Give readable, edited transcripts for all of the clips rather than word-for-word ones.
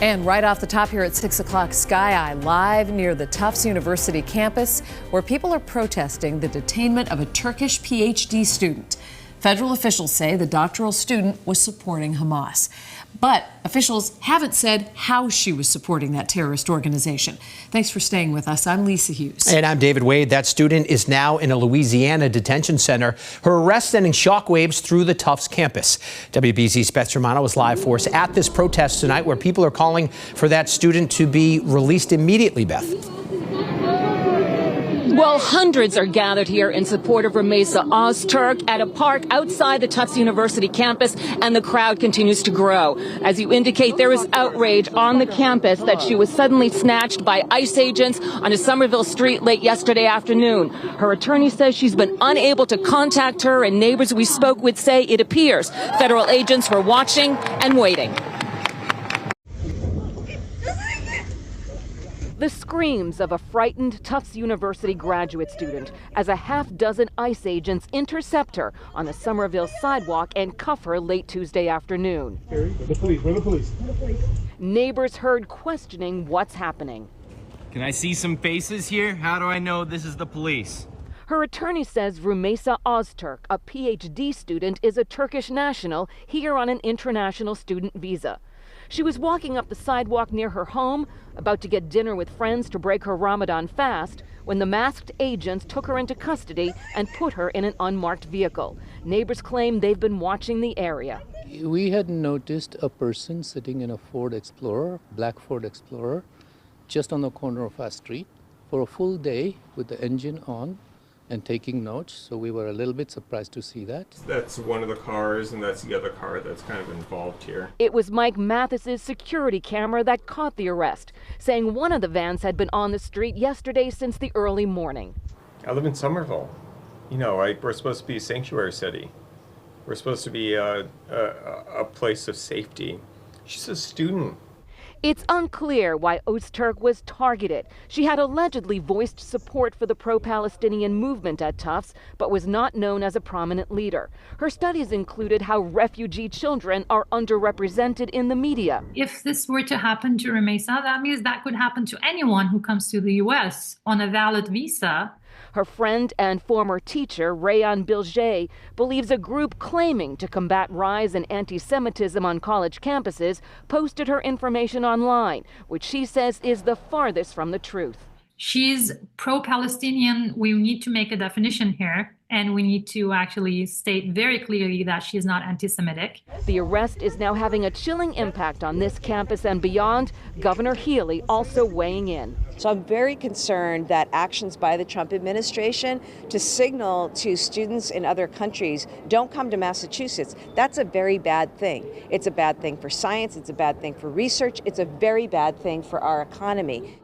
And right off the top here at 6 o'clock, Sky Eye live near the Tufts University campus, where people are protesting the detainment of a Turkish PhD student. Federal officials say the doctoral student was supporting Hamas. But officials haven't said how she was supporting that terrorist organization. Thanks for staying with us. I'm Lisa Hughes. And I'm David Wade. That student is now in a Louisiana detention center. Her arrest sending shockwaves through the Tufts campus. WBZ's Beth Germano is live for us at this protest tonight, where people are calling for that student to be released immediately, Beth. Well, hundreds are gathered here in support of Rumeysa Ozturk at a park outside the Tufts University campus, and the crowd continues to grow. As you indicate, there is outrage on the campus that she was suddenly snatched by ICE agents on a Somerville street late yesterday afternoon. Her attorney says she's been unable to contact her, and neighbors we spoke with say it appears federal agents were watching and waiting. The screams of a frightened Tufts University graduate student as a half-dozen ICE agents intercept her on the Somerville sidewalk and cuff her late Tuesday afternoon. Where the police? Neighbors heard questioning what's happening. Can I see some faces here? How do I know this is the police? Her attorney says Rumeysa Ozturk, a PhD student, is a Turkish national here on an international student visa. She was walking up the sidewalk near her home, about to get dinner with friends to break her Ramadan fast, when the masked agents took her into custody and put her in an unmarked vehicle. Neighbors claim they've been watching the area. We had noticed a person sitting in a Ford Explorer, black Ford Explorer, just on the corner of our street for a full day with the engine on and taking notes, so we were a little bit surprised to see that. That's one of the cars, and that's the other car that's kind of involved here. It was Mike Mathis's security camera that caught the arrest, saying one of the vans had been on the street yesterday since the early morning. I live in Somerville. You know, we're supposed to be a sanctuary city. We're supposed to be a place of safety. She's a student. It's unclear why Ozturk was targeted. She had allegedly voiced support for the pro-Palestinian movement at Tufts, but was not known as a prominent leader. Her studies included how refugee children are underrepresented in the media. If this were to happen to Rumeysa, that means that could happen to anyone who comes to the U.S. on a valid visa. Her friend and former teacher, Rayan Bilge, believes a group claiming to combat rise in anti-Semitism on college campuses posted her information online, which she says is the farthest from the truth. She's pro-Palestinian. We need to make a definition here, and we need to actually state very clearly that she's not anti-Semitic. The arrest is now having a chilling impact on this campus and beyond. Governor Healy also weighing in. So I'm very concerned that actions by the Trump administration to signal to students in other countries, don't come to Massachusetts, that's a very bad thing. It's a bad thing for science, it's a bad thing for research, it's a very bad thing for our economy.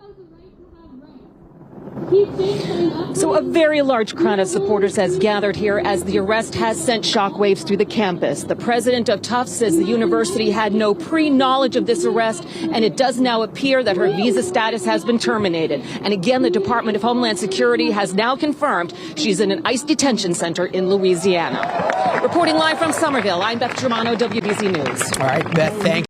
So a very large crowd of supporters has gathered here as the arrest has sent shockwaves through the campus. The president of Tufts says the university had no pre-knowledge of this arrest, and it does now appear that her visa status has been terminated. And again, the Department of Homeland Security has now confirmed she's in an ICE detention center in Louisiana. Reporting live from Somerville, I'm Beth Germano, WBZ News. All right, Beth, thanks.